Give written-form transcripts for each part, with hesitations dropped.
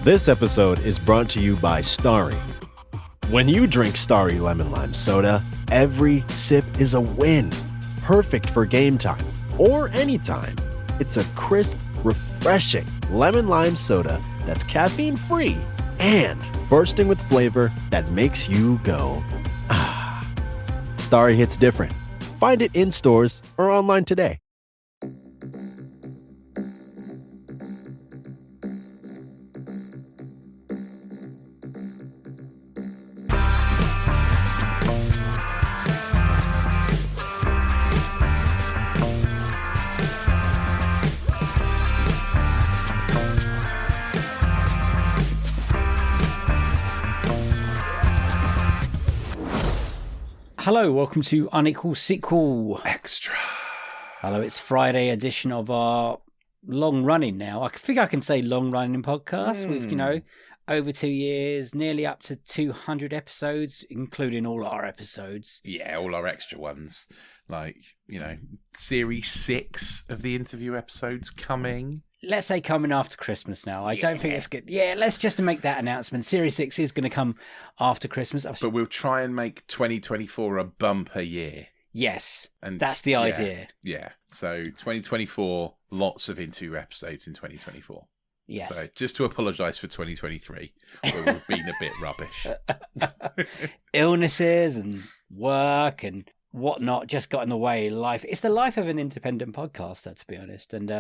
This episode is brought to you by Starry. When you drink Starry Lemon Lime Soda, every sip is a win. Perfect for game time or anytime. It's a crisp, refreshing lemon lime soda that's caffeine-free and bursting with flavor that makes you go, ah. Starry hits different. Find it in stores or online today. Hello, welcome to Unequal Sequel Extra. Hello, it's Friday edition of our long-running now. I think I can say long-running podcast. We've, over 2 years, nearly up to 200 episodes, including all our episodes. Yeah, all our extra ones. Like, series 6 of the interview episodes coming. Let's say coming after Christmas now. I don't think it's good. Yeah, let's just make that announcement. Series 6 is going to come after Christmas. But we'll try and make 2024 a bumper year. Yes, and that's the idea. Yeah, so 2024, lots of interview episodes in 2024. Yes. So just to apologise for 2023, where we've been a bit rubbish. Illnesses and work and whatnot just got in the way. Life. It's the life of an independent podcaster, to be honest. And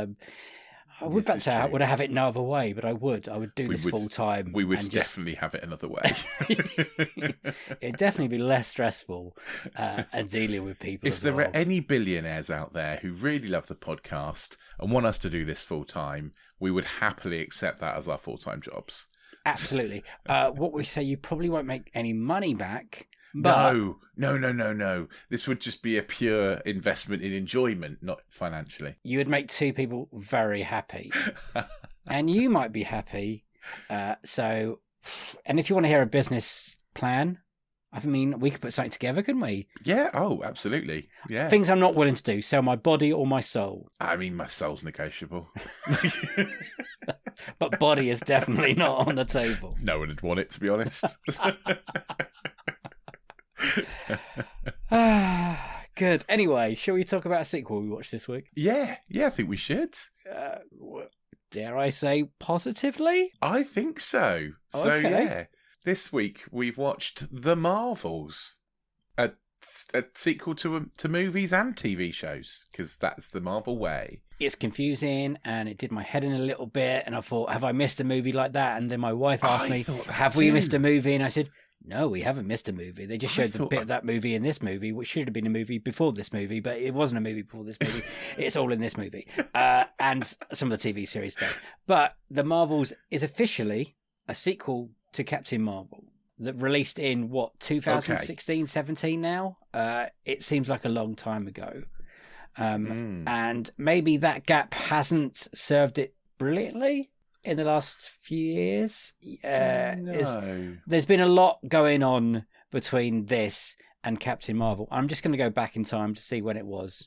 I would say I would have it no other way, but I would do this full time. We would definitely have it another way. It'd definitely be less stressful and dealing with people. If there are any billionaires out there who really love the podcast and want us to do this full time, we would happily accept that as our full time jobs. Absolutely. What we say, you probably won't make any money back. But No. This would just be a pure investment in enjoyment, not financially. You would make two people very happy. And you might be happy. And if you want to hear a business plan, I mean, we could put something together, couldn't we? Yeah, absolutely. Yeah. Things I'm not willing to do, sell my body or my soul. I mean, my soul's negotiable. But body is definitely not on the table. No one would want it, to be honest. Good. Anyway, shall we talk about a sequel we watched this week? Yeah, I think we should. Dare I say positively? I think so. So, okay. Yeah. This week we've watched The Marvels, a sequel to movies and TV shows, because that's the Marvel way. It's confusing, and it did my head in a little bit, and I thought, have I missed a movie like that? And then my wife asked me, have we missed a movie? And I said, no, we haven't missed a movie. They just showed the bit of that movie in this movie, which should have been a movie before this movie, but it wasn't a movie before this movie. It's all in this movie. And some of the TV series stuff. But The Marvels is officially a sequel to Captain Marvel that released in, 2016, 17 now? It seems like a long time ago. And maybe that gap hasn't served it brilliantly in the last few years. No. There's been a lot going on between this and Captain Marvel. I'm just going to go back in time to see when it was.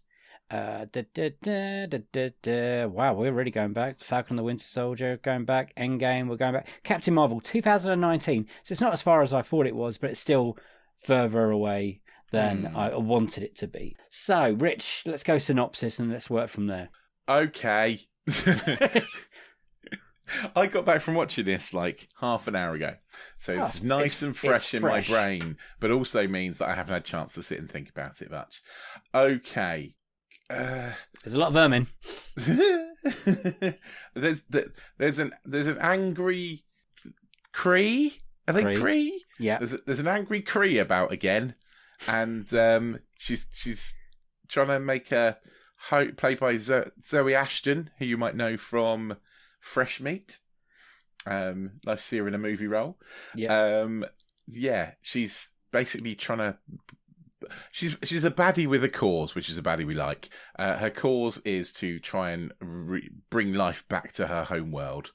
Wow, we're really going back. Falcon and the Winter Soldier, going back. Endgame, we're going back. Captain Marvel, 2019. So it's not as far as I thought it was, but it's still further away than I wanted it to be. So, Rich, let's go synopsis and let's work from there. Okay. I got back from watching this like half an hour ago. So it's nice and fresh in my brain, but also means that I haven't had a chance to sit and think about it much. Okay. There's a lot of vermin. there's an angry Kree. Are they Kree? Yeah. There's an angry Kree about again, and she's trying to make a played by Zoe Ashton, who you might know from Fresh Meat. Nice to see her in a movie role. Yeah. She's basically trying to. She's a baddie with a cause, which is a baddie we like. Her cause is to try and bring life back to her home world,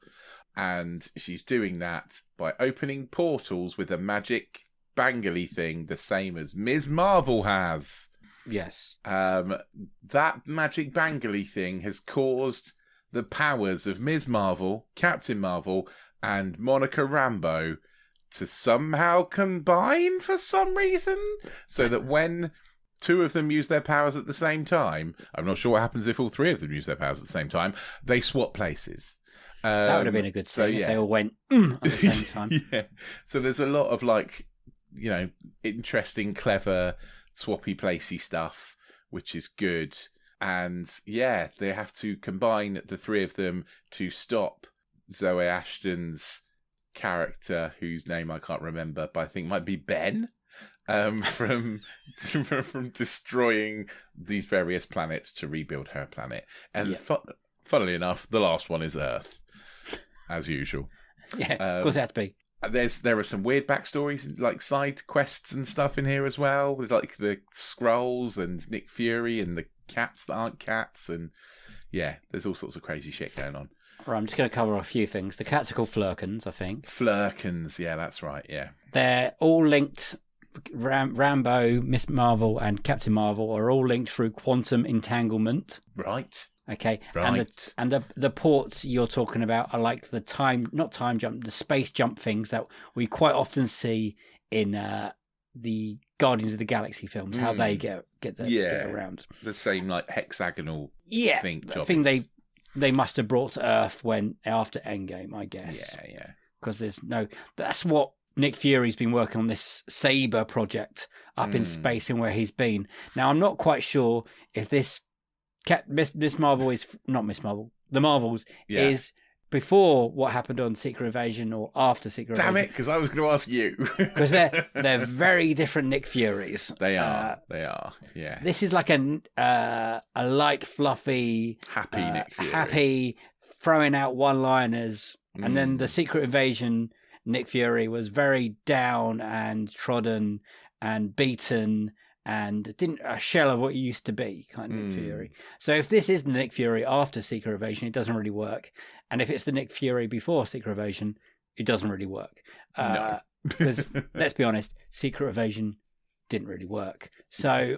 and she's doing that by opening portals with a magic bangly thing, the same as Ms. Marvel has. Yes. That magic bangly thing has caused the powers of Ms. Marvel, Captain Marvel, and Monica Rambeau to somehow combine for some reason, so that when two of them use their powers at the same time, I'm not sure what happens if all three of them use their powers at the same time, they swap places. That would have been a good scene if they all went at the same time. Yeah. So there's a lot of like, you know, interesting, clever, swappy placey stuff, which is good. And yeah, they have to combine the three of them to stop Zoe Ashton's character, whose name I can't remember, but I think might be Ben, from destroying these various planets to rebuild her planet. And funnily enough, the last one is Earth, as usual. Yeah, of course it had to be. There are some weird backstories, like side quests and stuff in here as well, with like the Skrulls and Nick Fury and the cats that aren't cats, and yeah, there's all sorts of crazy shit going on. Right, I'm just going to cover a few things. The cats are called Flurkins, I think. Flurkins, yeah, that's right, yeah. They're all linked. Rambo, Miss Marvel, and Captain Marvel are all linked through quantum entanglement. Right. Okay. Right. And the ports you're talking about are like the the space jump things that we quite often see in the Guardians of the Galaxy films. How they get around. The same like hexagonal thing. I think they must have brought to Earth after Endgame, I guess. Yeah. Because that's what Nick Fury's been working on, this Saber project up in space and where he's been. Now I'm not quite sure if this Miss Marvel is not Miss Marvel. The Marvels is before what happened on Secret Invasion or after Secret Invasion. Damn it, because I was going to ask you. Because they're very different Nick Furies. They are. Yeah. This is like a light, fluffy, happy Nick Fury. Happy, throwing out one-liners, and then the Secret Invasion Nick Fury was very down and trodden and beaten and a shell of what he used to be, kind of Nick Fury. So if this is the Nick Fury after Secret Invasion, it doesn't really work. And if it's the Nick Fury before Secret Invasion, it doesn't really work. No. Because, let's be honest, Secret Invasion didn't really work. So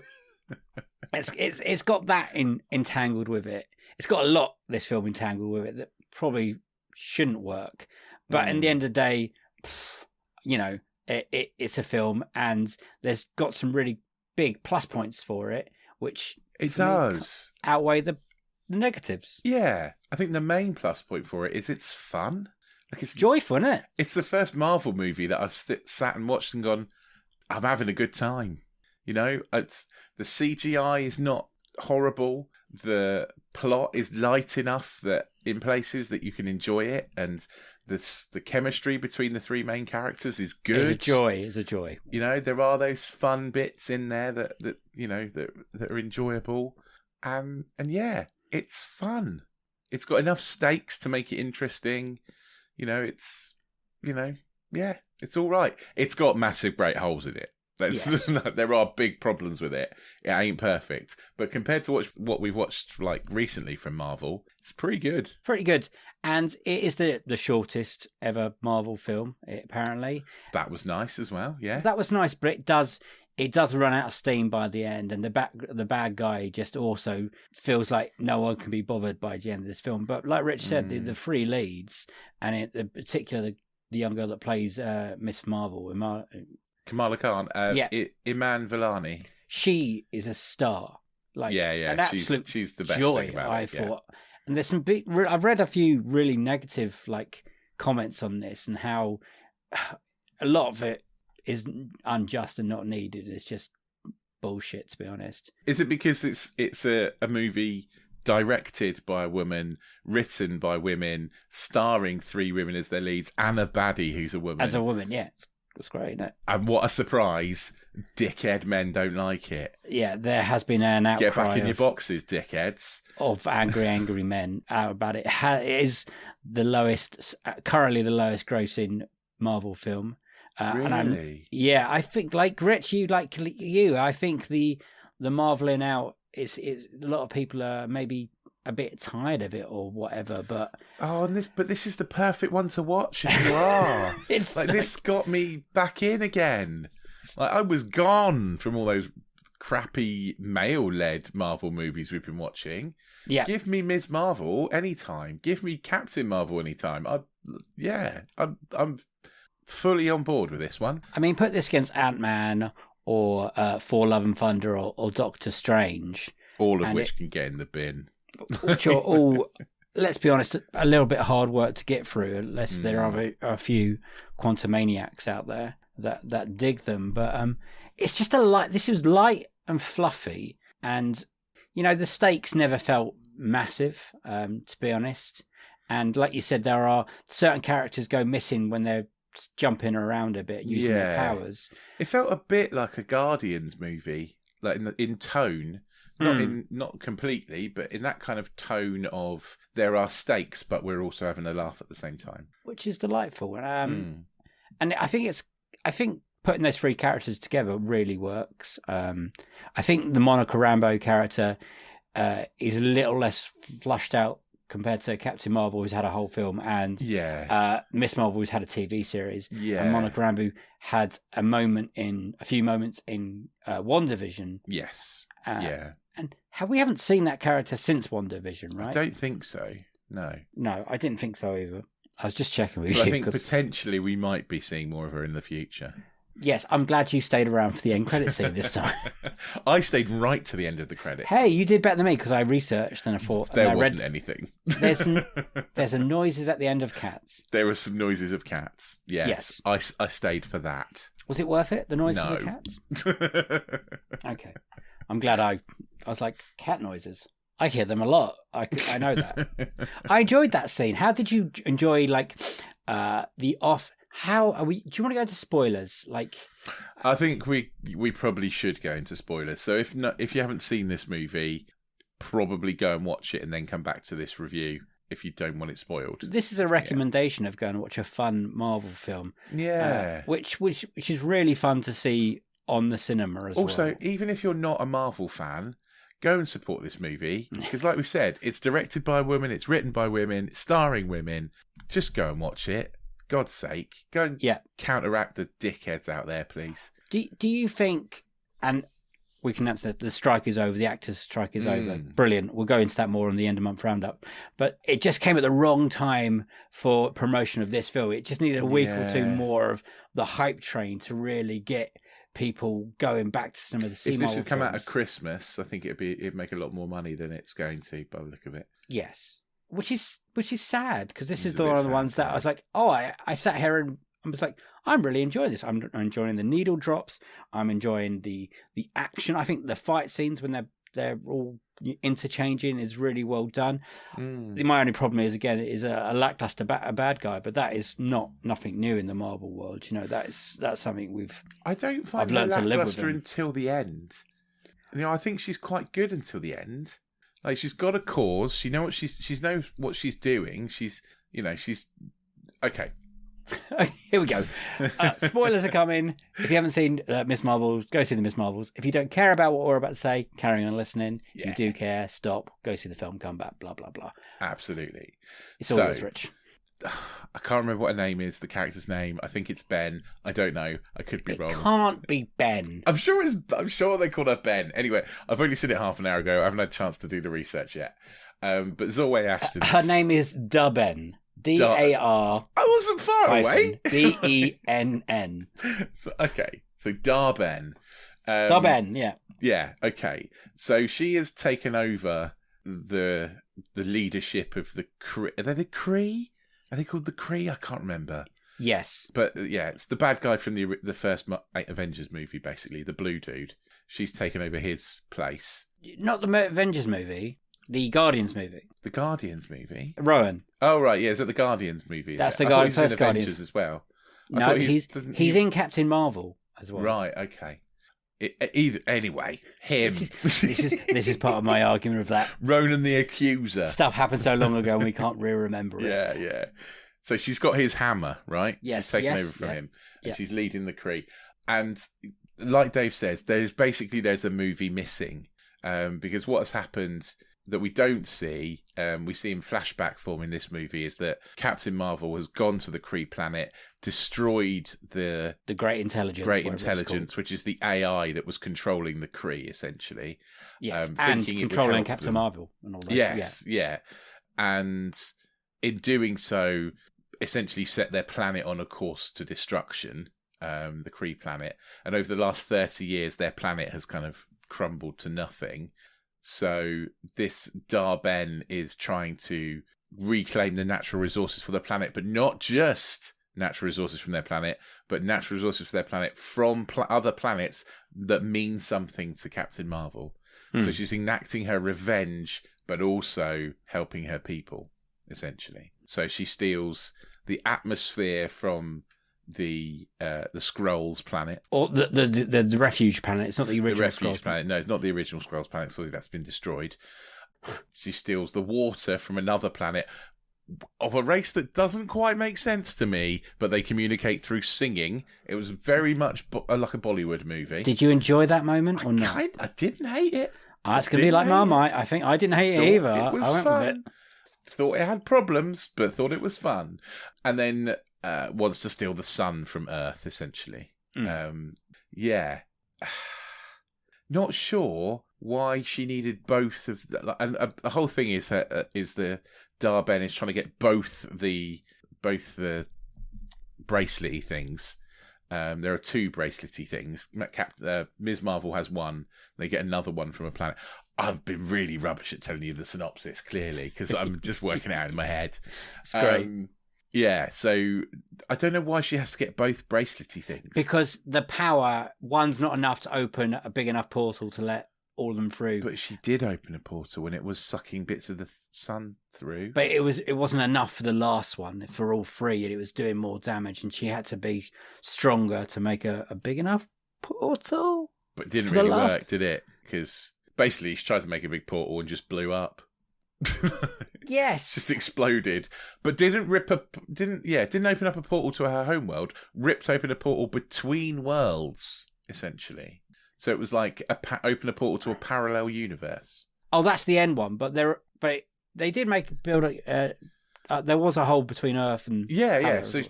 it's got that entangled with it. It's got a lot, this film, entangled with it that probably shouldn't work. But in the end of the day, you know, it's a film, and there's got some really big plus points for it, which it does outweigh the negatives. Yeah, I think the main plus point for it is it's fun. Like it's joyful, isn't it? It's the first Marvel movie that I've sat and watched and gone, I'm having a good time. You know, it's the CGI is not horrible. The plot is light enough that in places that you can enjoy it, and the chemistry between the three main characters is good. It's a joy. You know, there are those fun bits in there that you know that are enjoyable, and yeah, it's fun. It's got enough stakes to make it interesting. You know, it's all right. It's got massive great holes in it. Yes. There are big problems with it. It ain't perfect, but compared to what we've watched like recently from Marvel, it's pretty good. Pretty good, and it is the shortest ever Marvel film. Apparently, that was nice as well. Yeah, that was nice, but it does run out of steam by the end, and the bad guy just also feels like no one can be bothered by the end of this film. But like Rich said, the three leads, and in particular the young girl that plays Miss Marvel, Kamala Khan, Iman Vellani. She is a star. Like, an absolute she's the best joy, thing about I it. thought. And there's some I've read a few really negative comments on this, and how a lot of it is unjust and not needed. It's just bullshit, to be honest. Is it because it's a movie directed by a woman, written by women, starring three women as their leads, and a baddie who's a woman? As a woman, yeah. It's great, isn't it? And what a surprise. Dickhead men don't like it. Yeah, there has been an outcry. Get back in your boxes, dickheads. Of angry men about it. It is currently the lowest grossing Marvel film. Really? I think, like Rich, I think the Marveling out is a lot of people are maybe a bit tired of it or whatever, but this is the perfect one to watch if you are. This got me back in again. Like, I was gone from all those crappy male-led Marvel movies we've been watching. Yeah. Give me Ms. Marvel anytime. Give me Captain Marvel anytime. I'm fully on board with this one. I mean, put this against Ant-Man or Thor: Love and Thunder or Doctor Strange. All of which can get in the bin. Which are all, let's be honest, a little bit hard work to get through, unless there are a few Quantumaniacs out there that dig them. But it's just this is light and fluffy, and the stakes never felt massive, to be honest. And like you said, there are certain characters go missing when they're jumping around a bit using their powers. It felt a bit like a Guardians movie, like in tone. Not completely, but in that kind of tone of there are stakes, but we're also having a laugh at the same time, which is delightful. And I think putting those three characters together really works. I think the Monica Rambeau character is a little less flushed out compared to Captain Marvel, who's had a whole film, and Miss Marvel, who's had a TV series. And Monica Rambeau had a few moments in WandaVision. Yes. And we haven't seen that character since WandaVision, right? I don't think so. No. No, I didn't think so either. I was just checking with you. I think potentially we might be seeing more of her in the future. Yes, I'm glad you stayed around for the end credit scene this time. I stayed right to the end of the credits. Hey, you did better than me because I researched and I thought... There wasn't anything. There's some noises at the end of cats. There were some noises of cats. Yes. I stayed for that. Was it worth it, the noises of cats? Okay. I'm glad I was like, cat noises. I hear them a lot. I know that. I enjoyed that scene. How did you enjoy the off? How are we? Do you want to go into spoilers? I think we probably should go into spoilers. So if you haven't seen this movie, probably go and watch it and then come back to this review if you don't want it spoiled. This is a recommendation of going and watch a fun Marvel film. Yeah, which is really fun to see on the cinema as well. Also, even if you're not a Marvel fan, go and support this movie because, like we said, it's directed by women, it's written by women, it's starring women. Just go and watch it. For God's sake, go and counteract the dickheads out there, please. Do you think? And we can answer the strike is over. The actors' strike is over. Brilliant. We'll go into that more on the end of month roundup. But it just came at the wrong time for promotion of this film. It just needed a week or two more of the hype train to really get people going back to some of the If this had come out at Christmas, I think it'd make a lot more money than it's going to by the look of it. Yes, which is sad because this is one of the ones that I was like, I sat here and I was like, I'm really enjoying this. I'm enjoying the needle drops. I'm enjoying the action. I think the fight scenes when they're all interchanging is really well done. My only problem is again a lackluster bad guy, but that is nothing new in the Marvel world. That's something I don't find her lackluster until the end. I think she's quite good until the end. Like she's got a cause. She knows what she's doing. She's okay. Here we go. Spoilers are coming. If you haven't seen Miss Marvel, go see the Miss Marvels. If you don't care about what we're about to say, carry on listening. If you do care, stop, go see the film, come back, blah, blah, blah. Absolutely. It's always rich. I can't remember what her name is, the character's name. I think it's Ben. I don't know. I could be wrong. It can't be Ben. I'm sure they called her Ben. Anyway, I've only seen it half an hour ago. I haven't had a chance to do the research yet. But Zoe Ashton. Her name is Darben. D-A-R. I wasn't far away. B-E-N-N. Okay, so Darben. Darben, yeah. Yeah, okay. So she has taken over the leadership of the Kree. Are they the Kree? Are they called the Kree? I can't remember. Yes. But yeah, it's the bad guy from the first Avengers movie, basically, the blue dude. She's taken over his place. Not the Avengers movie. The Guardians movie. The Guardians movie? Rowan. Oh, right, yeah. Is that the Guardians movie? That's the guy first Guardians. Avengers as well. No, he's in Captain Marvel as well. Right, okay. Anyway, him. This is part of my argument of that. Ronan the Accuser. Stuff happened so long ago and we can't really remember it. Yeah. So she's got his hammer, right? Yes. She's taken over from him. And she's leading the Kree. And like Dave says, there's a movie missing. Because what has happened that we don't see, we see in flashback form in this movie, is that Captain Marvel has gone to the Kree planet, destroyed the Great Intelligence, which is the AI that was controlling the Kree, essentially. Yes, and controlling Captain Marvel and all that. Yes, yeah. And in doing so, essentially set their planet on a course to destruction, the Kree planet. And over the last 30 years, their planet has kind of crumbled to nothing. So this Dar-Ben is trying to reclaim the natural resources for the planet, but not just natural resources from their planet, but natural resources for their planet from other planets that mean something to Captain Marvel. So she's enacting her revenge, but also helping her people, essentially. So she steals the atmosphere from the Skrulls planet, or the refuge planet. It's not the original refuge planet. No, it's not the original Skrulls planet. Sorry, that's been destroyed. She steals the water from another planet of a race that doesn't quite make sense to me, but they communicate through singing. It was very much like a Bollywood movie. Did you enjoy that moment or not? I didn't hate it. It's going to be like Marmite. I think I didn't hate it either. It was fun. Thought it had problems, but thought it was fun. And then wants to steal the sun from Earth, essentially. Yeah. Not sure why she needed both of the, and the whole thing is the Dar-Ben is trying to get both the bracelety things. There are two bracelety things. Ms. Marvel has one. They get another one from a planet. I've been really rubbish at telling you the synopsis, clearly, because I'm just working it out in my head. It's great. Yeah, so I don't know why she has to get both bracelety things. Because the power, one's not enough to open a big enough portal to let all of them through. But she did open a portal and it was sucking bits of the sun through. But it wasn't enough for the last one, for all three, and it was doing more damage, and she had to be stronger to make a big enough portal. But it didn't really work, did it? Because basically she tried to make a big portal and just blew up. Yes, just exploded, but didn't open up a portal to her homeworld. Ripped open a portal between worlds, essentially. So it was like open a portal to a parallel universe. Oh, that's the end one. But they did build there was a hole between Earth and So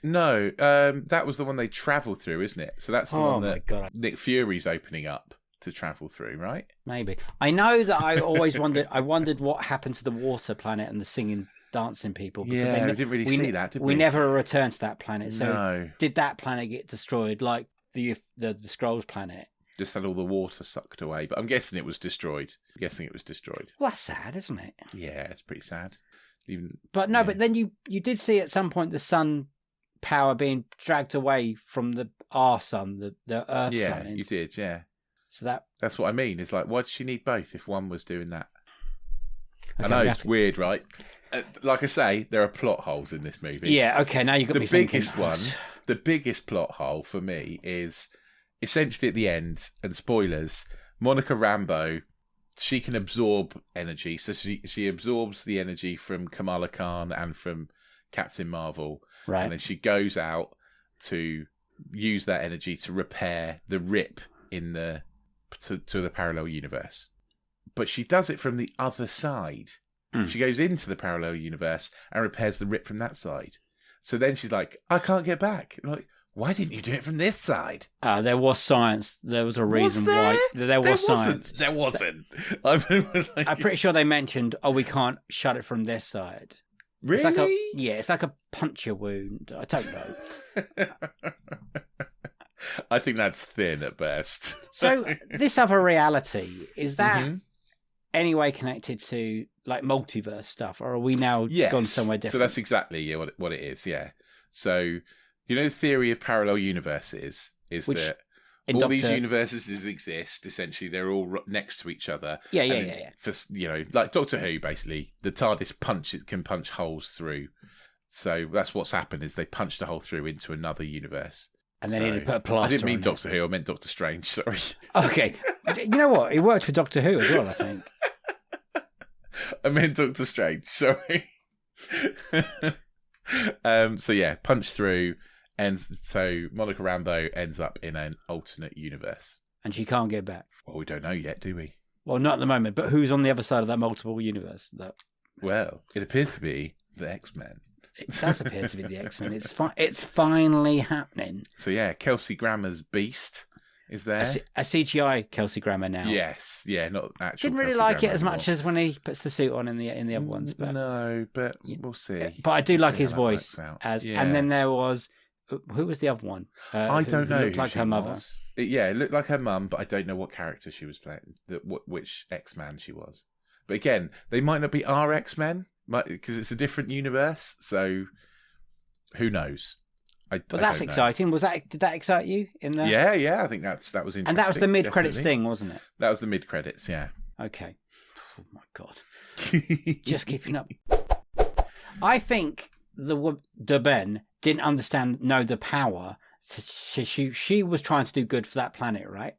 no, that was the one they travel through, isn't it? So that's the one that Nick Fury's opening up to travel through, right? Maybe. I know that I always wondered. I wondered what happened to the water planet and the singing, dancing people. Yeah, we didn't really see that, did we? We never returned to that planet. So no. Did that planet get destroyed like the Skrulls planet? Just had all the water sucked away, but I'm guessing it was destroyed. Well, that's sad, isn't it? Yeah, it's pretty sad. But then you did see at some point the sun power being dragged away from our sun, the Earth sun. Yeah, you did, yeah. So that's what I mean. It's like, why does she need both if one was doing that? Okay, I know it's weird, right? Like I say, there are plot holes in this movie. Yeah, okay, now you've got me thinking. The biggest plot hole for me is essentially at the end, and spoilers, Monica Rambeau, she can absorb energy. So she absorbs the energy from Kamala Khan and from Captain Marvel. Right. And then she goes out to use that energy to repair the rip in to the parallel universe. But she does it from the other side. She goes into the parallel universe and repairs the rip from that side. So then she's like, I can't get back. I'm like, why didn't you do it from this side? There was science. There was a reason why. There was science. There wasn't. I'm pretty sure they mentioned, we can't shut it from this side. Really? It's like a puncture wound. I don't know. I think that's thin at best. So this other reality, is that any way connected to like multiverse stuff, or are we now gone somewhere different? So that's exactly what it is, yeah. So, the theory of parallel universes is that all these universes exist, essentially, they're all next to each other. Yeah. For, like Doctor Who, basically, the TARDIS can punch holes through. So that's what's happened, is they punched a hole through into another universe. And then he put a plaster. I didn't mean Doctor Who, I meant Doctor Strange, sorry. Okay. You know what? He worked for Doctor Who as well, I think. I meant Doctor Strange, sorry. Punch through, and so Monica Rambeau ends up in an alternate universe. And she can't get back. Well, we don't know yet, do we? Well, not at the moment, but who's on the other side of that multiple universe? Well, it appears to be the X-Men. It does appear to be the X-Men. It's finally happening. So yeah, Kelsey Grammer's Beast is there. A CGI Kelsey Grammer now. Yes, yeah, not actual. Didn't really Kelsey like Grammer it as anymore. much as when he puts the suit on in the other ones. But no, but we'll see. But I do We'll like see his how that voice works out. as. Yeah. And then there was who was the other one? I don't know. Who looked who like she her mother. was. It looked like her mum, but I don't know what character she was playing. Which X-Man she was. But again, they might not be our X-Men because it's a different universe. So who knows? But that's exciting. Did that excite you in there? Yeah. I think that was interesting. And that was the mid-credits definitely. thing, wasn't it? That was the mid-credits. Yeah. Okay. Oh my god. Just keeping up. I think the Ben didn't know the power. She was trying to do good for that planet, right?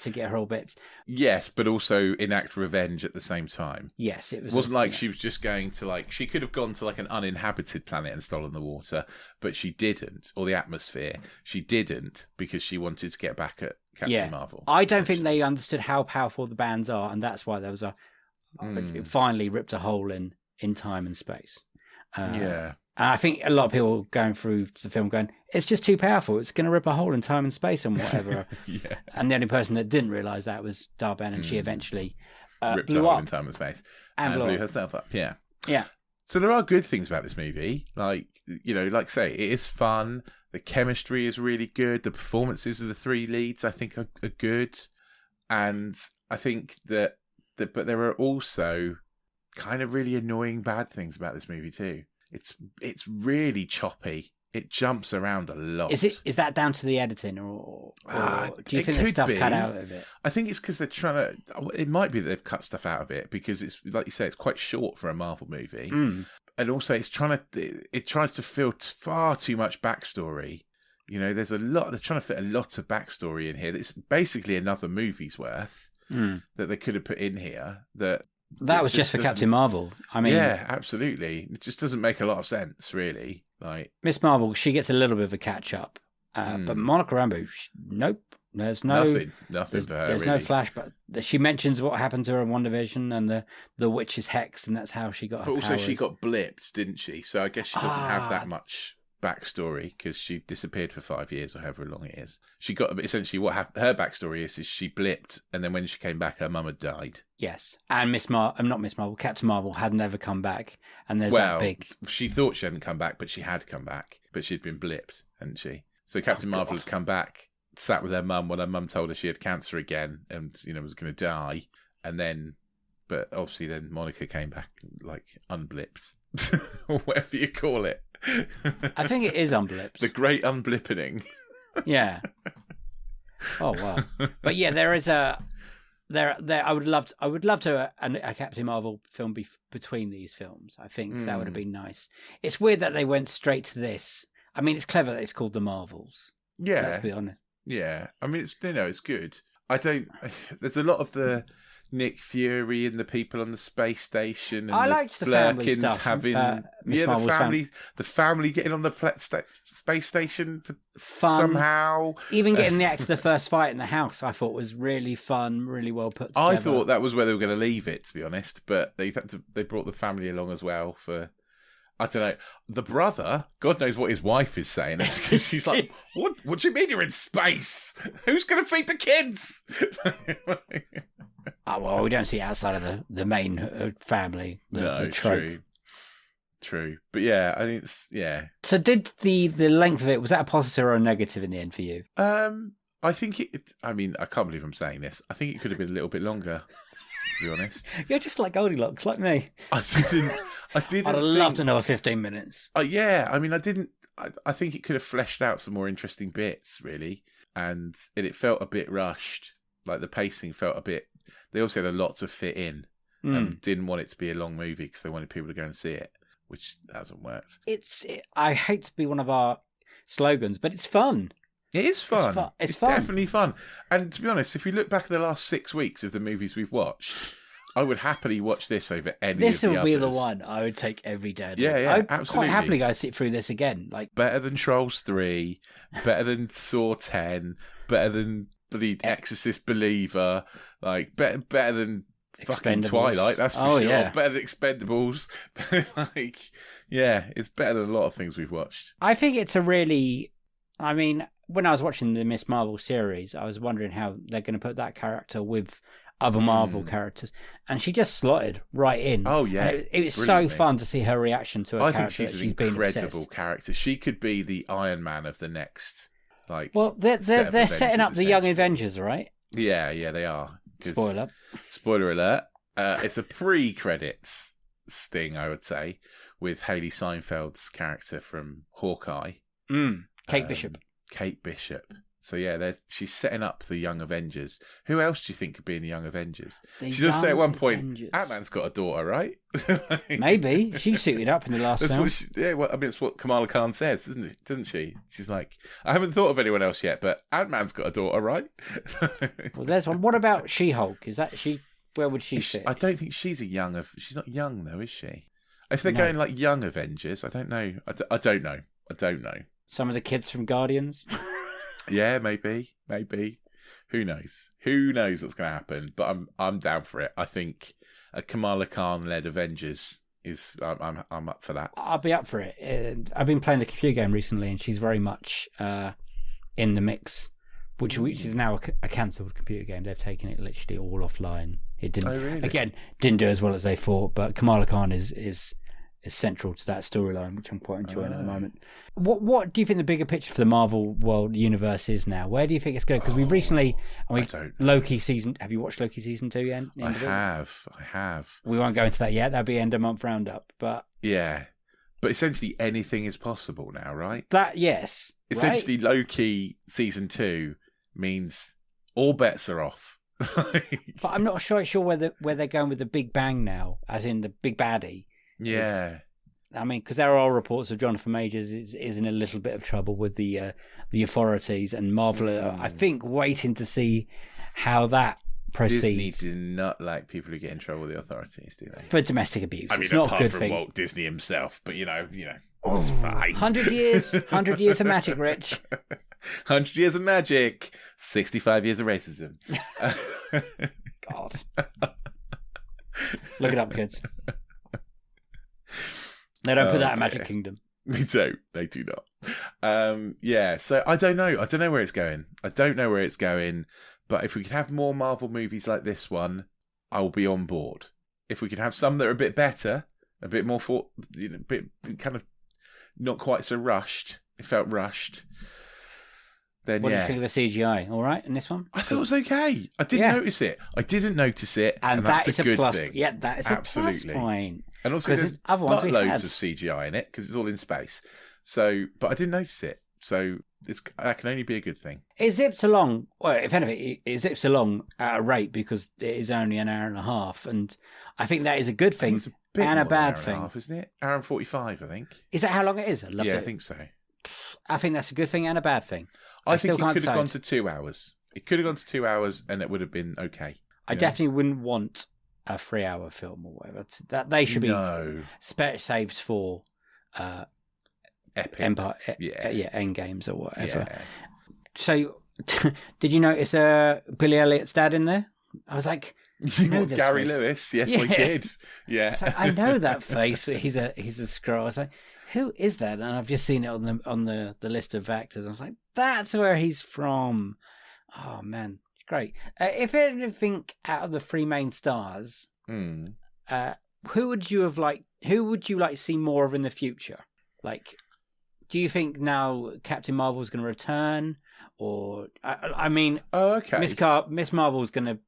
To get her all bits. Yes, but also enact revenge at the same time. Yes, it wasn't like she was just going to she could have gone to an uninhabited planet and stolen the water, but she didn't, or the atmosphere. She didn't because she wanted to get back at Captain Marvel. I don't think they understood how powerful the bands are, and that's why there was it finally ripped a hole in time and space. And I think a lot of people going through the film going, it's just too powerful. It's going to rip a hole in time and space and whatever. Yeah. And the only person that didn't realise that was Darben, and she eventually ripped a blew hole up in time and space and blew herself up. Yeah. Yeah. So there are good things about this movie. Like I say, it is fun. The chemistry is really good. The performances of the three leads, I think, are good. And I think but there are also kind of really annoying bad things about this movie too. It's really choppy. It jumps around a lot. Is that down to the editing, or do you think there's stuff cut out of it? I think it's because they're trying to. It might be that they've cut stuff out of it because it's like you say, it's quite short for a Marvel movie, and also it tries to fill far too much backstory. There's a lot. They're trying to fit a lot of backstory in here. It's basically another movie's worth that they could have put in here. That was just for Captain Marvel. I mean, yeah, absolutely. It just doesn't make a lot of sense, really. Like Miss Marvel, she gets a little bit of a catch up, but Monica Rambeau, nope. There's nothing for her. There's really. no flashback. She mentions what happened to her in WandaVision and the witch's hex, and that's how she got her But also, powers. she got blipped, didn't she? So I guess she doesn't have that much backstory because she disappeared for 5 years or however long it is. She got essentially what happened. Her backstory is she blipped, and then when she came back, her mum had died. Yes, and not Miss Marvel, Captain Marvel hadn't ever come back, and there's that big. She thought she hadn't come back, but she had come back, but she'd been blipped, hadn't she? So Captain Marvel had come back, sat with her mum when her mum told her she had cancer again, and was going to die, and then, but obviously then Monica came back unblipped, or whatever you call it. I think it is unblipped. The great unblippening. Yeah. Oh wow. But yeah, there is I would love to a Captain Marvel film between these films. I think that would have been nice. It's weird that they went straight to this. I mean, it's clever that it's called The Marvels. Yeah. Let's be honest. Yeah. I mean, it's good. There's a lot of the Nick Fury and the people on the space station, and I liked the family stuff. Having the family getting on the space station for fun somehow. Even getting to the first fight in the house, I thought was really fun, really well put together. I thought that was where they were going to leave it, to be honest, but they brought the family along as well for. I don't know. The brother, God knows what his wife is saying. Because she's like, "What do you mean you're in space? Who's going to feed the kids?" Oh, well, we don't see it outside of the main family. No, true. But yeah, I think So did the length of it, was that a positive or a negative in the end for you? I think I can't believe I'm saying this. I think it could have been a little bit longer, to be honest. You're just like Goldilocks, like me. I didn't I'd have loved another 15 minutes. Yeah, I didn't. I think it could have fleshed out some more interesting bits, really. And it felt a bit rushed. Like the pacing felt a bit. They also had a lot to fit in and didn't want it to be a long movie because they wanted people to go and see it, which hasn't worked. I hate to be one of our slogans, but it's fun. It is fun. It's fun. Definitely fun. And to be honest, if we look back at the last 6 weeks of the movies we've watched, I would happily watch this over any of the others. This will be the one I would take every day. Yeah, I'd absolutely. quite happily go sit through this again. Like better than Trolls 3, better than Saw 10, better than bloody Exorcist believer. Like better than fucking Twilight, that's for sure. Yeah. Better than Expendables. Like, yeah, it's better than a lot of things we've watched. I think it's a really... I mean, when I was watching the Miss Marvel series, I was wondering how they're going to put that character with other Marvel characters, and she just slotted right in. Oh yeah, it was so fun to see her reaction to a character. I think she's an incredible character. She could be the Iron Man of the next, like. Well, they're setting up the Young Avengers, right? Yeah, they are. Spoiler alert! It's a pre-credits sting, I would say, with Haley Seinfeld's character from Hawkeye, Kate Bishop. Kate Bishop. So yeah, she's setting up the Young Avengers. Who else do you think could be in the Young Avengers? She does say at one point, Ant-Man's got a daughter, right? Maybe. She suited up in the last film. It's what Kamala Khan says, doesn't she? She's like, I haven't thought of anyone else yet, but Ant-Man's got a daughter, right? Well, there's one. What about She-Hulk? Is that she? Where would she fit? I don't think she's she's not young though, is she? If they're going like Young Avengers, I don't know. I don't know. Some of the kids from Guardians? Yeah, maybe. Who knows? Who knows what's going to happen? But I'm down for it. I think a Kamala Khan-led Avengers is. I'm up for that. I'll be up for it. I've been playing the computer game recently, and she's very much in the mix, which is now a cancelled computer game. They've taken it literally all offline. It didn't do as well as they thought. But Kamala Khan is central to that storyline, which I'm quite enjoying at the moment. What do you think the bigger picture for the Marvel world universe is now? Where do you think it's going? Because we've recently, Loki season. Have you watched Loki season 2 yet? I have. We won't go into that yet. That'll be end of month roundup. But yeah, but essentially anything is possible now, right? Yes. Essentially, right? Loki season 2 means all bets are off. But I'm not sure where they're going with the Big Bang now, as in the big baddie. Yeah. I mean, because there are reports of Jonathan Majors is in a little bit of trouble with the authorities, and Marvel are, I think, waiting to see how that proceeds. Disney do not like people who get in trouble with the authorities, do they? For domestic abuse. I mean, it's not apart a good from thing. Walt Disney himself, but you know, it's fine. 100 years of magic, Rich. 100 years of magic, 65 years of racism. God. Look it up, kids. They don't put that in Magic Kingdom. They don't. They do not. Yeah, so I don't know. I don't know where it's going. But if we could have more Marvel movies like this one, I will be on board. If we could have some that are a bit better, a bit more bit kind of not quite so rushed. It felt rushed. Then what do you think of the CGI? All right in this one? I thought it was okay. I didn't notice it. And that that's is a good plus. thing. Yeah, that is absolutely a plus point. And also, there's loads of CGI in it because it's all in space. So, but I didn't notice it. So that can only be a good thing. It zips along. Well, if anything, it zips along at a rate because it is only an hour and a half, and I think that is a good thing and a bad thing, half, isn't it? Hour and 45, I think. Is that how long it is? I think so. I think that's a good thing and a bad thing. I think it could have gone to 2 hours. It could have gone to 2 hours, and it would have been okay. I definitely wouldn't want a 3-hour film or whatever. That they should be saved for epic Empire, End Games or whatever. Yeah. So, did you notice Billy Elliot's dad in there? I was like, I know this Gary face. Lewis. Yes, I did. Yeah, like, I know that face. He's a Skrull. I was like, who is that? And I've just seen it on the list of actors. I was like, that's where he's from. Oh man, great. If anything out of the 3 main stars, who would you like to see more of in the future? Like, do you think now Captain Marvel's going to return, or I mean, Miss Marvel's going to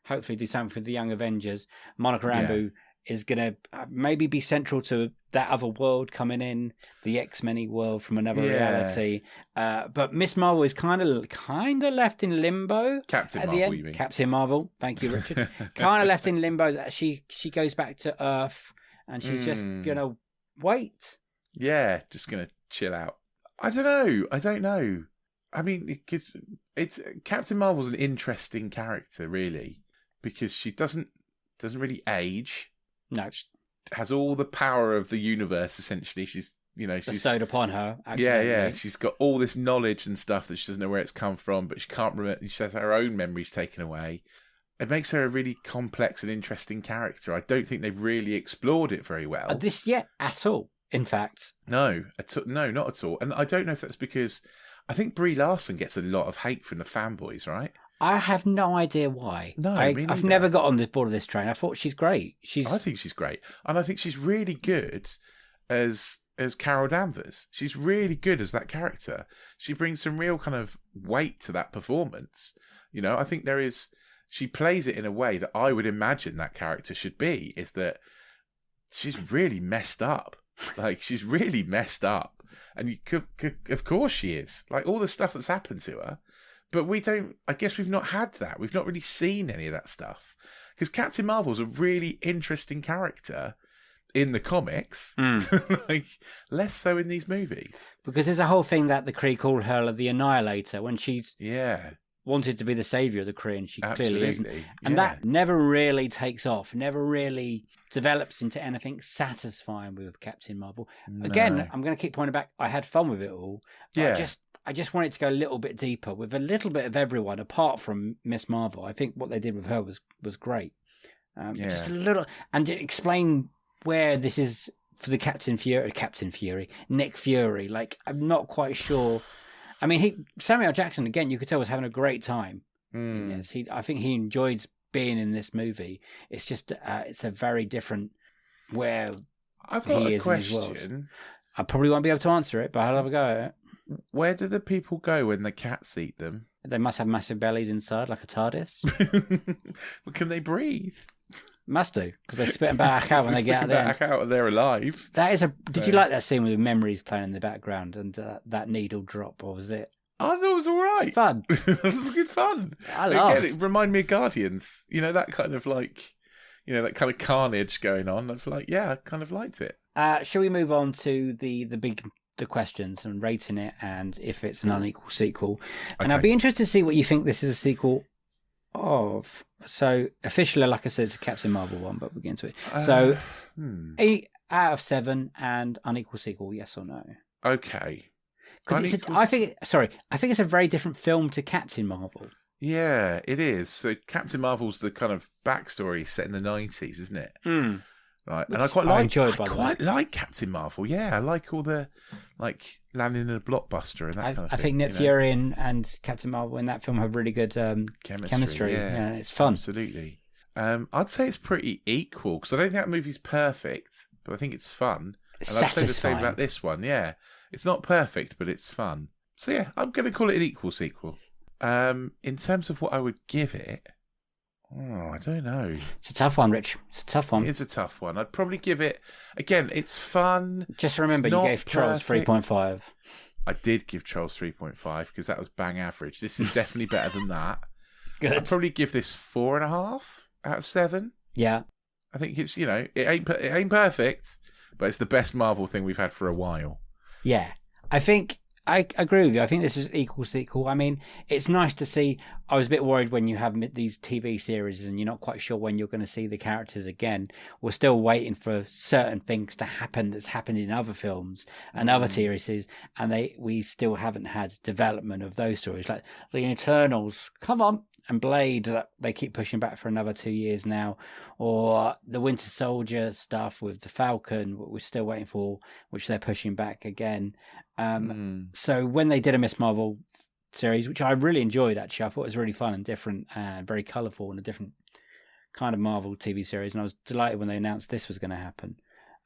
hopefully do something for the Young Avengers. Monica Rambeau is going to maybe be central to that other world coming in, the X-Men world from another reality. But Miss Marvel is kind of left in limbo. Captain Marvel, you mean? Captain Marvel. Thank you, Richard. Kind of left in limbo. That she goes back to Earth and she's just going to wait. Yeah, just going to chill out. I don't know. I mean, it's Captain Marvel's an interesting character, really, because she doesn't really age. No. She has all the power of the universe, essentially. She's she's bestowed upon her. Yeah. She's got all this knowledge and stuff that she doesn't know where it's come from, but she can't remember. She has her own memories taken away. It makes her a really complex and interesting character. I don't think they've really explored it very well. This yet at all. In fact, no, not at all. And I don't know if that's because I think Brie Larson gets a lot of hate from the fanboys, right? I have no idea why. No, I've never got on the board of this train. I thought she's great. I think she's great, and I think she's really good as Carol Danvers. She's really good as that character. She brings some real kind of weight to that performance. I think she plays it in a way that I would imagine that character should be. Is that she's really messed up. Like, she's really messed up. And of course she is. Like, all the stuff that's happened to her. But I guess we've not had that. We've not really seen any of that stuff. Because Captain Marvel's a really interesting character in the comics. Like, less so in these movies. Because there's a whole thing that the Kree called her the Annihilator when she's wanted to be the saviour of the Kree, and she clearly isn't. And that never really takes off, never really develops into anything satisfying with Captain Marvel. No. Again, I'm going to keep pointing back. I had fun with it all. I just wanted to go a little bit deeper with a little bit of everyone, apart from Miss Marvel. I think what they did with her was great. Just a little, and to explain where this is for the Nick Fury. Like, I'm not quite sure. I mean, Samuel L. Jackson, again, you could tell was having a great time. Yes, I think he enjoyed being in this movie. It's just, it's a very different where I've got he a is question. in his world. I probably won't be able to answer it, but I'll have a go at it. Where do the people go when the cats eat them? They must have massive bellies inside, like a TARDIS. But can they breathe? Must do, because they spit them back out when they get out there. Back out and they're alive. Did you like that scene with Memories playing in the background and that needle drop, or was it? I thought it was all right. It's fun. It was good fun. I loved it. It reminded me of Guardians. That kind of like, that kind of carnage going on. I was like, yeah, I kind of liked it. Shall we move on to the questions and rating it, and if it's an unequal sequel? Okay. And I'd be interested to see what you think this is a sequel of. So officially, like I said, it's a Captain Marvel one, but we'll get into it. So 8 out of 7 and unequal sequel, yes or no? Okay. Because I think it's a very different film to Captain Marvel. Yeah, it is. So Captain Marvel's the kind of backstory set in the 90s, isn't it? Right, and I quite like Captain Marvel. Yeah, I like all the landing in a blockbuster and that kind of thing. I think Nick Fury and Captain Marvel in that film have really good chemistry. Yeah, it's fun. Absolutely. I'd say it's pretty equal because I don't think that movie's perfect, but I think it's fun. And I'd say the same about this one. Yeah, it's not perfect, but it's fun. So yeah, I'm going to call it an equal sequel. In terms of what I would give it. Oh, I don't know. It's a tough one, Rich. It's a tough one. It is a tough one. I'd probably give it... Again, it's fun. Just remember, you gave Trolls 3.5. I did give Trolls 3.5 because that was bang average. This is definitely better than that. Good. I'd probably give this 4.5 out of 7. Yeah. I think it's, it ain't perfect, but it's the best Marvel thing we've had for a while. Yeah. I think... I agree with you. I think this is equal sequel. I mean, it's nice to see. I was a bit worried when you have these TV series and you're not quite sure when you're going to see the characters again. We're still waiting for certain things to happen that's happened in other films and other series, and we still haven't had development of those stories. Like the Eternals, come on, and Blade, they keep pushing back for another 2 years now, or the Winter Soldier stuff with the Falcon, what we're still waiting for, which they're pushing back again. So when they did a Miss Marvel series, which I really enjoyed, actually, I thought it was really fun and different and very colourful and a different kind of Marvel TV series, and I was delighted when they announced this was going to happen.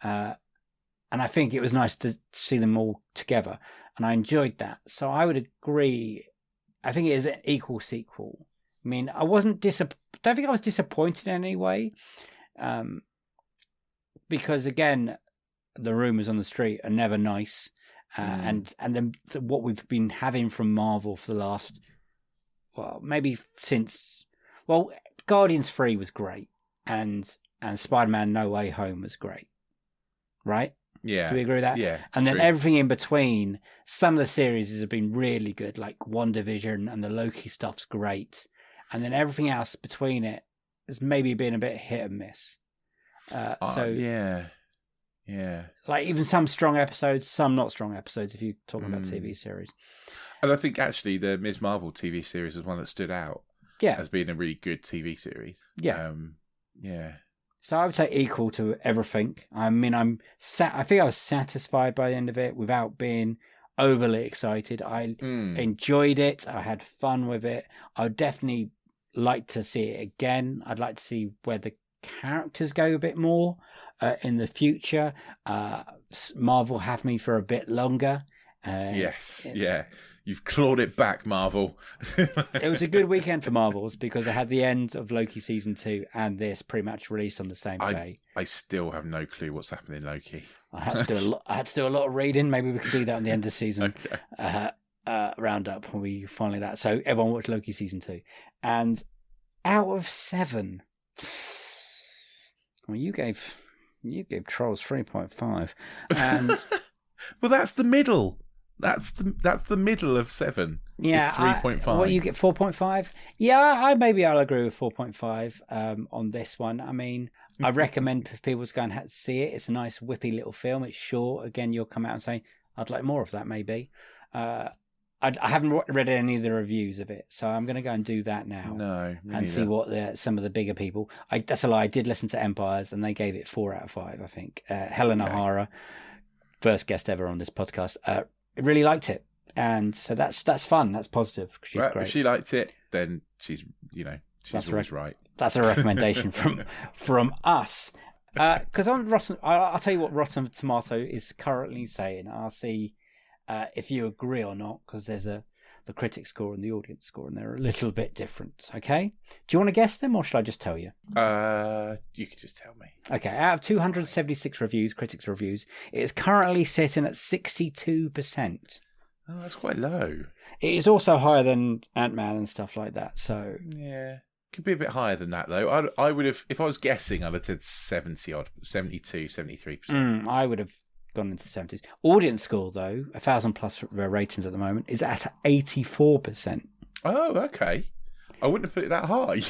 And I think it was nice to see them all together, and I enjoyed that. So I would agree. I think it is an equal sequel. I mean, I don't think I was disappointed in any way, because again, the rumours on the street are never nice, and then what we've been having from Marvel for the last, maybe since, Guardians 3 was great, and Spider-Man No Way Home was great, right? Yeah. Do we agree with that? Yeah. And then everything in between, some of the series have been really good, like WandaVision and the Loki stuff's great. And then everything else between it has maybe been a bit hit and miss. Yeah. Yeah. Like even some strong episodes, some not strong episodes. If you're talking about TV series, and I think actually the Ms. Marvel TV series was one that stood out. Yeah, as being a really good TV series. Yeah. Yeah. So I would say equal to everything. I mean, I think I was satisfied by the end of it without being overly excited. I enjoyed it. I had fun with it. I would definitely like to see it again. I'd like to see where the characters go a bit more in the future. Marvel have me for a bit longer. Yes, yeah. You've clawed it back, Marvel. It was a good weekend for Marvels because I had the end of Loki season 2 and this pretty much released on the same day. I still have no clue what's happening in Loki. I had to do a lot of reading. Maybe we could do that on the end of season roundup when we finally that. So everyone watch Loki season 2. And out of 7, well, you gave Trolls 3.5, and well, that's the middle. That's the middle of 7. Yeah, 3.5. What you get 4.5? Yeah, I'll agree with 4.5 on this one. I mean, I recommend for people to go and see it. It's a nice whippy little film. It's short. Again, you'll come out and say, "I'd like more of that." Maybe. I haven't read any of the reviews of it, so I'm going to go and do that now. No, and see what some of the bigger people. That's a lie. I did listen to Empires, and they gave it 4 out of 5. I think Helen O'Hara, first guest ever on this podcast, really liked it, and so that's fun. That's positive. She's great. If she liked it, then she's always right. That's a recommendation from us. Because on Rotten, I'll tell you what Rotten Tomato is currently saying. I'll see if you agree or not, because there's the critic score and the audience score, and they're a little bit different. Okay, do you want to guess them, or should I just tell you? You could just tell me. Okay, out of 276 reviews, critics' reviews, it is currently sitting at 62%. Oh, that's quite low. It is also higher than Ant-Man and stuff like that. So yeah, could be a bit higher than that though. I would have, if I was guessing, I'd have said 70 odd, 72, 73%. I would have gone into the 70s. Audience score though, 1,000 plus ratings at the moment, is at 84%. Oh, okay. I wouldn't have put it that high.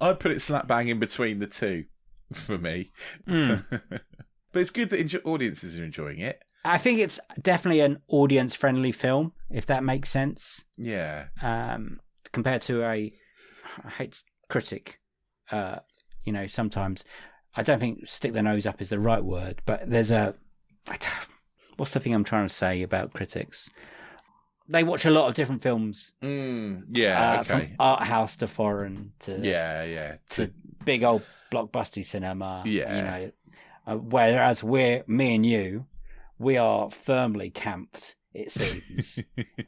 I'd put it slap bang in between the two for me. But it's good that audiences are enjoying it. I think it's definitely an audience-friendly film, if that makes sense. Yeah. Compared to I hate critic. Sometimes I don't think stick their nose up is the right word, but there's what's the thing I'm trying to say about critics? They watch a lot of different films. Yeah, okay. From art house to foreign to to big old blockbuster cinema. Yeah. Whereas me and you, we are firmly camped, it seems,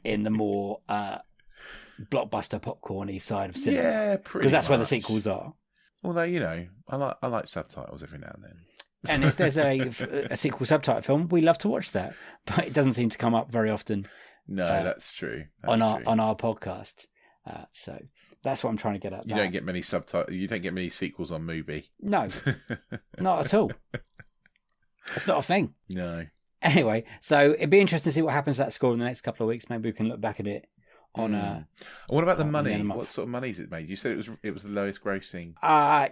in the more blockbuster popcorny side of cinema. Yeah, pretty. Because that's where the sequels are. Although I like subtitles every now and then. And if there's a sequel subtitle film, we love to watch that, but it doesn't seem to come up very often. No, that's true. On our podcast, so that's what I'm trying to get at. You don't get many subtitles. You don't get many sequels on Mubi. No, not at all. It's not a thing. No. Anyway, so it'd be interesting to see what happens to that score in the next couple of weeks. Maybe we can look back at it on. What about the money? What sort of money has it made? You said it was the lowest grossing.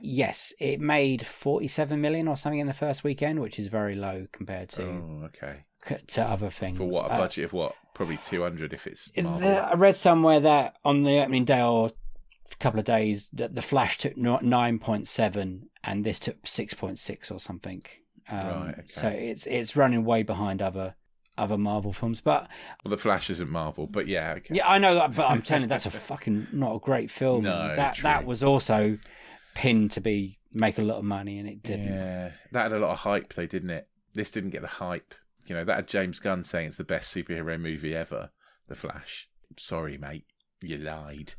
Yes, it made 47 million or something in the first weekend, which is very low compared to to other things. For what, a budget of what? Probably 200 if it's Marvel. I read somewhere that on the opening day or a couple of days that The Flash took 9.7 and this took 6.6 or something. Right. Okay. So it's running way behind other Marvel films, but The Flash isn't Marvel, but yeah, okay. Yeah, I know that, but I'm telling you, that's a fucking not a great film. No, that was also pinned to make a lot of money, and it didn't. Yeah, that had a lot of hype, though, didn't it? This didn't get the hype. That had James Gunn saying it's the best superhero movie ever, The Flash. Sorry, mate, you lied.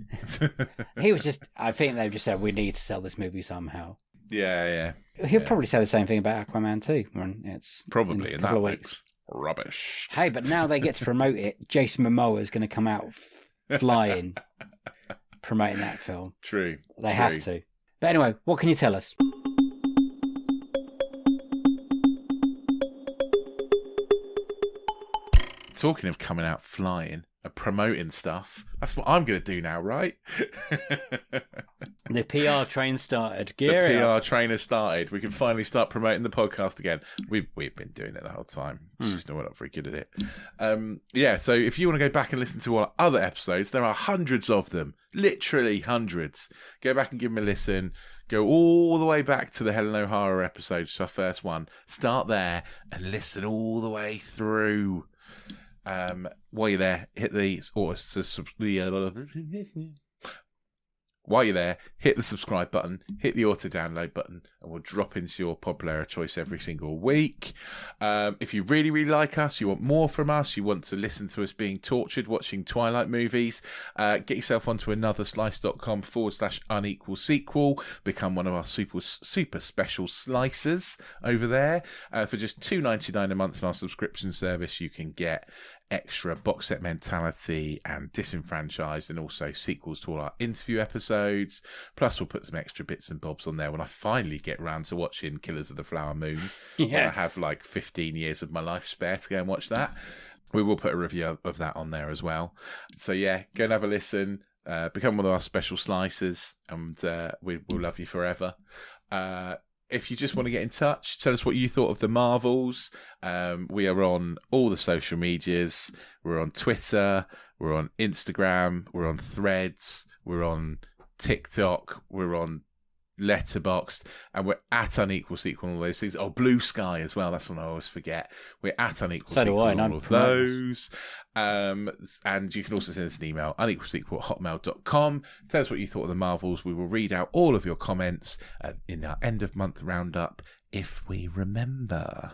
He was just. I think they've just said we need to sell this movie somehow. Yeah. He'll probably say the same thing about Aquaman too. When it's probably in a couple of weeks. Rubbish. Hey, but now they get to promote it. Jason Momoa is going to come out flying, promoting that film. True. They have to. But anyway, what can you tell us? Talking of coming out flying, promoting stuff. That's what I'm going to do now, right? The PR train started. The PR train has started. We can finally start promoting the podcast again. We've been doing it the whole time. It's just we're not very good at it. So if you want to go back and listen to our other episodes, there are hundreds of them. Literally hundreds. Go back and give them a listen. Go all the way back to the Helen O'Hara episode, which is our first one. Start there and listen all the way through. While you're there, hit the while you're there, hit the subscribe button, hit the auto download button, and we'll drop into your pod player of choice every single week. If you really, really like us, you want more from us, you want to listen to us being tortured watching Twilight movies, get yourself onto anotherslice.com/unequal sequel. Become one of our super special slicers over there. For just $2.99 a month on our subscription service, you can get extra box set mentality and disenfranchised, and also sequels to all our interview episodes. Plus we'll put some extra bits and bobs on there when I finally get round to watching Killers of the Flower Moon. When I have like 15 years of my life spare to go and watch that. We will put a review of that on there as well. So yeah, go and have a listen, become one of our special slicers, and we'll love you forever. If you just want to get in touch, tell us what you thought of the Marvels. We are on all the social medias. We're on Twitter. We're on Instagram. We're on Threads. We're on TikTok. We're on Letterboxd. And we're at Unequal Sequel and all those things. Oh, Blue Sky as well. That's one I always forget. We're at Unequal Sequel and all of those. And you can also send us an email, unequalsequel@hotmail.com. Tell us what you thought of the Marvels. We will read out all of your comments in our end of month roundup if we remember,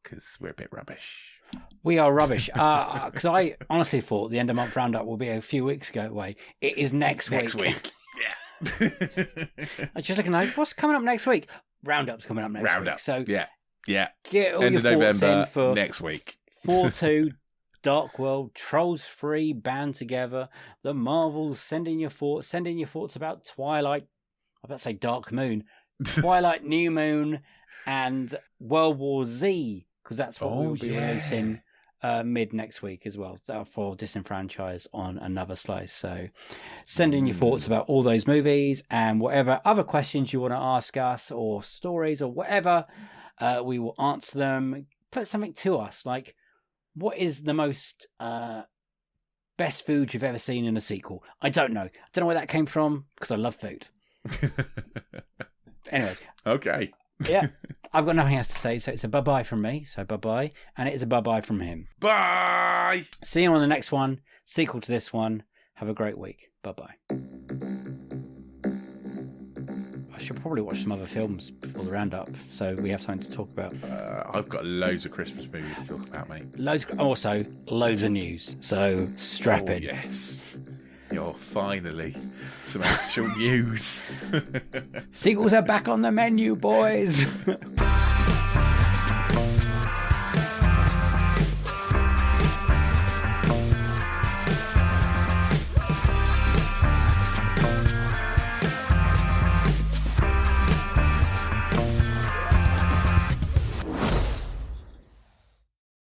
because we're a bit rubbish. We are rubbish. Because I honestly thought the end of month roundup will be a few weeks away. It is next week. Next week. Yeah. I was just looking like, what's coming up next week? Roundup's coming up next week. So yeah. Get all end your of thoughts November in for next week. 4-2, Dark World, Trolls 3, Band Together, The Marvels. Send in your thoughts about Twilight. I was about to say Dark Moon, Twilight, New Moon, and World War Z, because that's what we'll be releasing mid next week as well, for Disenfranchised on Another Slice. So send in your thoughts about all those movies and whatever other questions you want to ask us, or stories or whatever. We will answer them. Put something to us, like, what is the most best food you've ever seen in a sequel? I don't know where that came from, because I love food. Anyway. Okay. Yeah, I've got nothing else to say, so it's a bye-bye from me, so bye-bye, and it is a bye-bye from him. Bye! See you on the next one, sequel to this one. Have a great week. Bye-bye. I should probably watch some other films before the roundup, so we have something to talk about. I've got loads of Christmas movies to talk about, mate. Also, loads of news, so strap in. Yes. You're finally some actual news. Sequels are back on the menu, boys.